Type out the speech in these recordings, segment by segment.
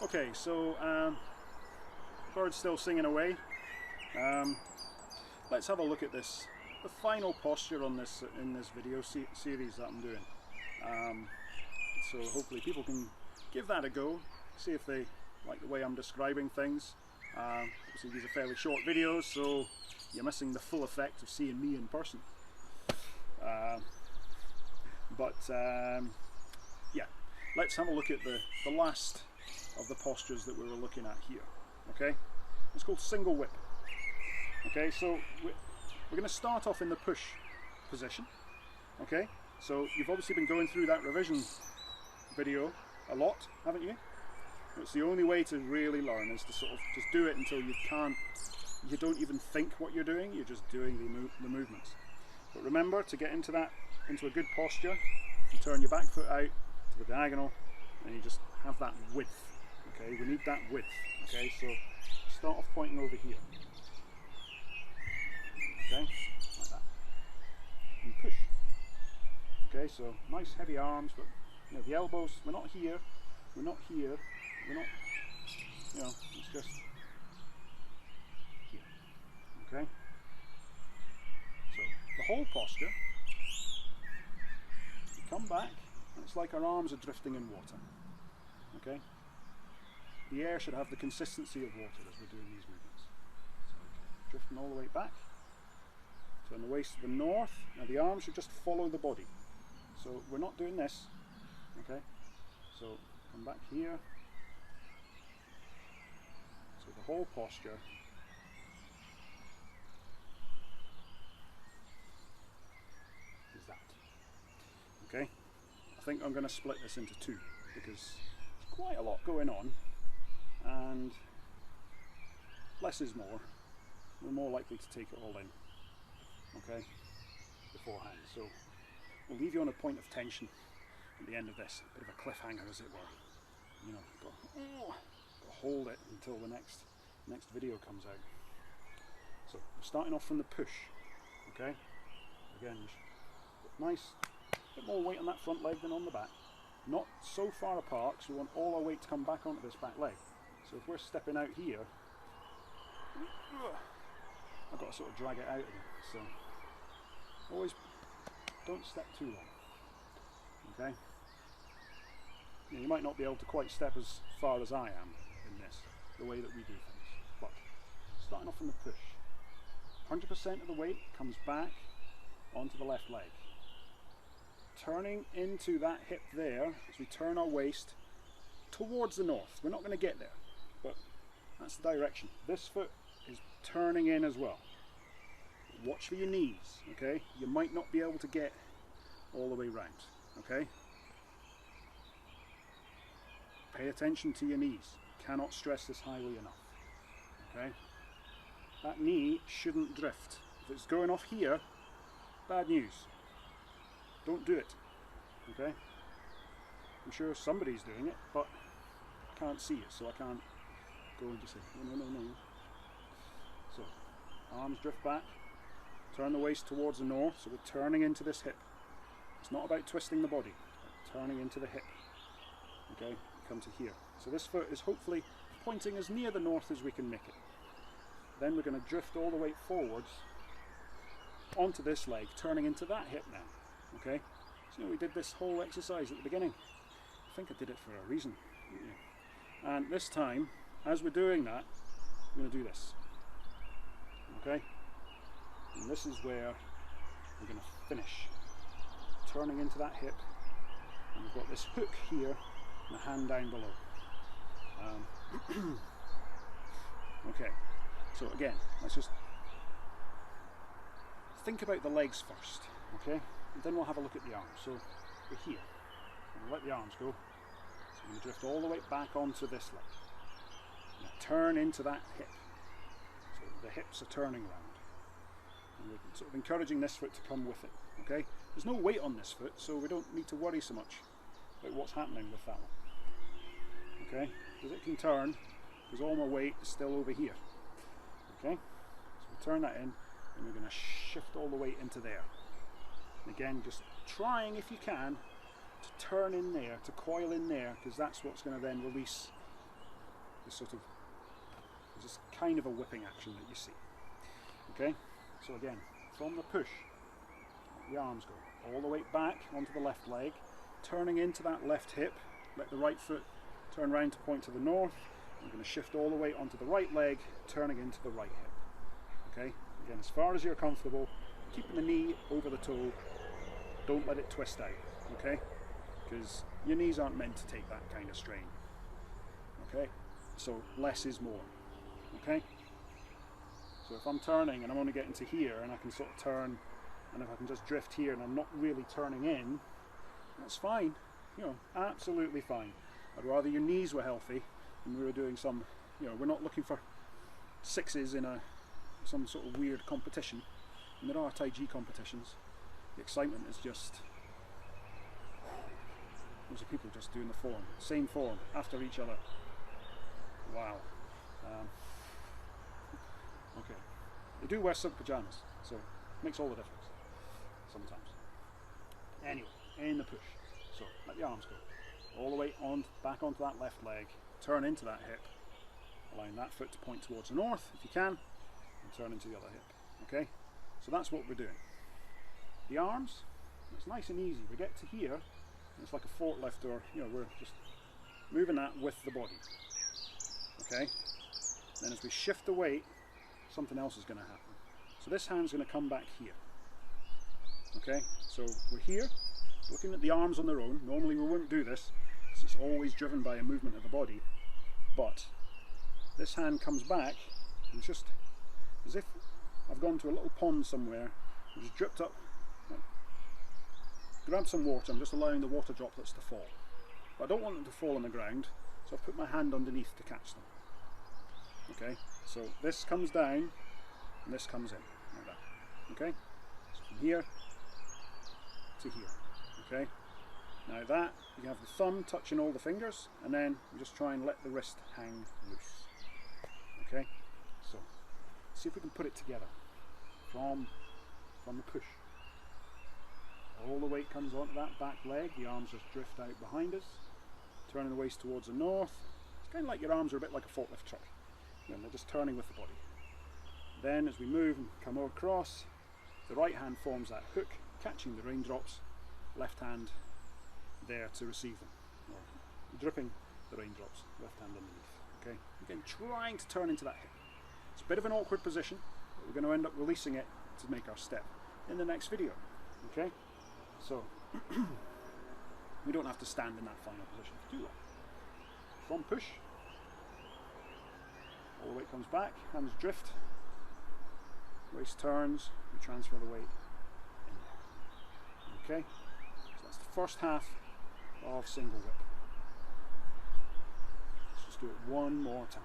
Okay, so bird's still singing away. Let's have a look at this, the final posture on this in this video series that I'm doing. So hopefully people can give that a go, see if they like the way I'm describing things. Obviously these are fairly short videos, so you're missing the full effect of seeing me in person. Yeah, let's have a look at the last of the postures that we were looking at here. Okay, it's called single whip. Okay, so we're going to start off in the push position. Okay, so you've obviously been going through that revision video a lot, haven't you? It's the only way to really learn is to sort of just do it until you don't even think what you're doing, you're just doing the movements. But remember, to get into a good posture, you turn your back foot out to the diagonal and you just have that width. Okay, we need that width. Okay, so start off pointing over here. Okay, like that. And push. Okay, so nice heavy arms, but you know, the elbows, we're not here, we're not here, we're not, you know, it's just here. Okay, so the whole posture, you come back and it's like our arms are drifting in water. Okay, the air should have the consistency of water as we're doing these movements. So drifting all the way back, turn the waist to the north. Now the arms should just follow the body. So we're not doing this. Okay, so come back here. So the whole posture is that. Okay, I think I'm going to split this into two because there's quite a lot going on and less is more. We're more likely to take it all in, okay, beforehand. So we'll leave you on a point of tension at the end of this, a bit of a cliffhanger as it were. You know, got to hold it until the next video comes out. So we're starting off from the push. Okay, again, nice, bit more weight on that front leg than on the back. Not so far apart, because we want all our weight to come back onto this back leg. So if we're stepping out here, I've got to sort of drag it out again. So always don't step too long. Okay. You might not be able to quite step as far as I am in this, the way that we do things. But starting off from the push, 100% of the weight comes back onto the left leg. Turning into that hip there as we turn our waist towards the north. We're not going to get there, but that's the direction. This foot is turning in as well. Watch for your knees, okay? You might not be able to get all the way round, okay? Pay attention to your knees. Cannot stress this highly enough, okay? That knee shouldn't drift. If it's going off here, bad news. Don't do it, okay? I'm sure somebody's doing it, but I can't see it, so I can't go and just say, no. So, arms drift back, turn the waist towards the north, so we're turning into this hip. It's not about twisting the body, it's turning into the hip. Okay, come to here. So this foot is hopefully pointing as near the north as we can make it. Then we're going to drift all the way forwards onto this leg, turning into that hip now. Okay, so we did this whole exercise at the beginning. I think I did it for a reason. And this time, as we're doing that, we're going to do this. Okay, and this is where we're going to finish. Turning into that hip, and we've got this hook here and a hand down below. Okay, so again, let's just think about the legs first, okay? And then we'll have a look at the arms. So we're here, we'll let the arms go. So we're going to drift all the way back onto this leg. Now turn into that hip. So the hips are turning round. And we're sort of encouraging this foot to come with it, okay? There's no weight on this foot, so we don't need to worry so much about what's happening with that one. Okay, because it can turn, because all my weight is still over here. Okay, so we turn that in, and we're going to shift all the weight into there. And again, just trying, if you can, to turn in there, to coil in there, because that's what's going to then release sort of, just kind of a whipping action that you see. Okay, so again, from the push, let the arms go all the way back onto the left leg, turning into that left hip, let the right foot turn round to point to the north. You're going to shift all the way onto the right leg, turning into the right hip. Okay, again, as far as you're comfortable, keeping the knee over the toe, don't let it twist out, okay, because your knees aren't meant to take that kind of strain. Okay, so less is more. Okay, so if I'm turning and I'm only getting to here and I can sort of turn, and if I can just drift here and I'm not really turning in, that's fine, you know, absolutely fine. I'd rather your knees were healthy and we were doing some, you know, we're not looking for sixes in some sort of weird competition. And there are Tai Chi competitions. The excitement is just, those are people just doing the form, same form, after each other. Wow. Okay. They do wear silk pajamas, so it makes all the difference sometimes. Anyway, in the push. So let the arms go all the way on, back onto that left leg, turn into that hip, allowing that foot to point towards the north if you can, and turn into the other hip. Okay, so that's what we're doing. The arms, it's nice and easy. We get to here, and it's like a forklift, or you know, we're just moving that with the body. Okay, then as we shift the weight, something else is going to happen. So this hand's going to come back here. Okay, so we're here, looking at the arms on their own. Normally we wouldn't do this, because it's always driven by a movement of the body. But this hand comes back, and it's just as if I've gone to a little pond somewhere, and just dripped up, grabbed some water. I'm just allowing the water droplets to fall. But I don't want them to fall on the ground, so I've put my hand underneath to catch them. Okay, so this comes down, and this comes in, like that. Okay, so from here to here. Okay, now that, you have the thumb touching all the fingers, and then you just try and let the wrist hang loose. Okay, so see if we can put it together from the push. All the weight comes onto that back leg, the arms just drift out behind us, turning the waist towards the north. It's kind of like your arms are a bit like a forklift truck, you know, they're just turning with the body. Then as we move and come across, the right hand forms that hook, catching the raindrops, left hand there to receive them, or dripping the raindrops, left hand underneath. Okay, again, trying to turn into that hip. It's a bit of an awkward position, but we're going to end up releasing it to make our step in the next video. Okay, so we don't have to stand in that final position for too long. From push, all the weight comes back, hands drift, waist turns, we transfer the weight in there. Okay, so that's the first half of single whip. Let's just do it one more time.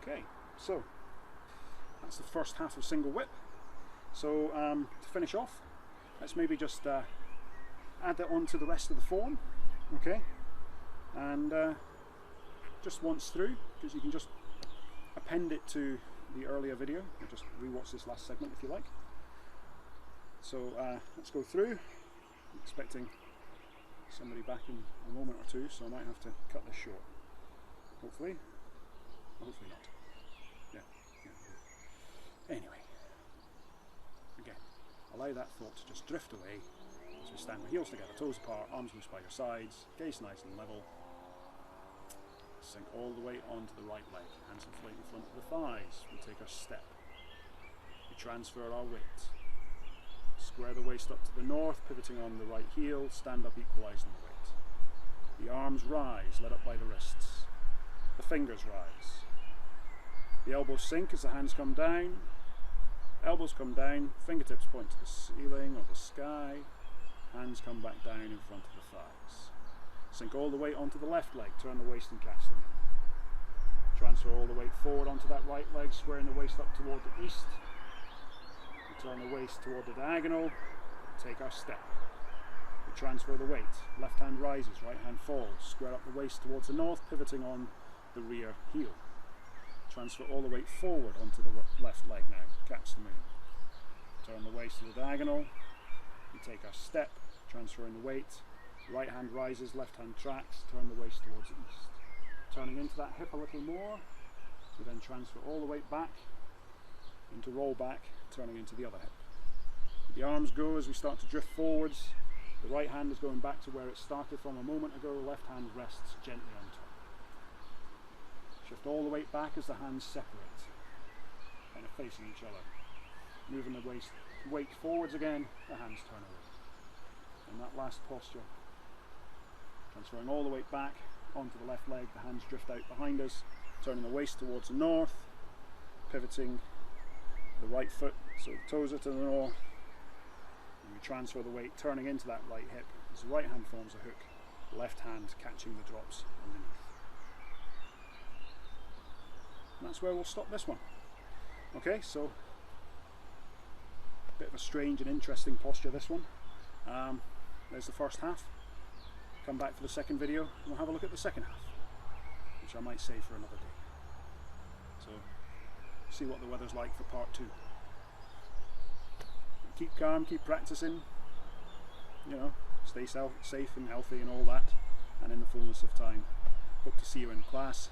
Okay, so that's the first half of single whip. So to finish off, let's maybe just add that on to the rest of the form. Okay, and just once through, because you can just append it to the earlier video, or just rewatch this last segment if you like. So let's go through. I'm expecting somebody back in a moment or two, so I might have to cut this short. Hopefully not. Yeah. Anyway, again, allow that thought to just drift away as we stand with heels together, toes apart, arms loose by your sides, gaze nice and level. Sink all the way onto the right leg, hands inflate in front of the thighs. We take our step. We transfer our weight. Square the waist up to the north, pivoting on the right heel, stand up equalising the weight. The arms rise, led up by the wrists. The fingers rise. The elbows sink as the hands come down. Elbows come down, fingertips point to the ceiling or the sky. Hands come back down in front of the thighs. Sink all the weight onto the left leg, turn the waist and catch them. Transfer all the weight forward onto that right leg, squaring the waist up toward the east. We turn the waist toward the diagonal, take our step. We transfer the weight, left hand rises, right hand falls, square up the waist towards the north, pivoting on the rear heel. transfer all the weight forward onto the left leg now. Catch the moon. Turn the waist to the diagonal. We take our step, transferring the weight. Right hand rises, left hand tracks. Turn the waist towards the east. Turning into that hip a little more. We then transfer all the weight back into roll back, turning into the other hip. The arms go as we start to drift forwards. The right hand is going back to where it started from a moment ago. The left hand rests gently on top. Shift all the weight back as the hands separate, kind of facing each other. Moving the weight forwards again, the hands turn away. In that last posture, transferring all the weight back onto the left leg, the hands drift out behind us, turning the waist towards the north, pivoting the right foot so the toes are to the north, and we transfer the weight turning into that right hip as the right hand forms a hook, left hand catching the drops underneath. And that's where we'll stop this one. Okay, so a bit of a strange and interesting posture, this one. There's the first half. Come back for the second video and we'll have a look at the second half, which I might save for another day. So, see what the weather's like for part 2. Keep calm, keep practicing, you know, stay safe and healthy and all that, and in the fullness of time. Hope to see you in class,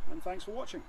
and thanks for watching.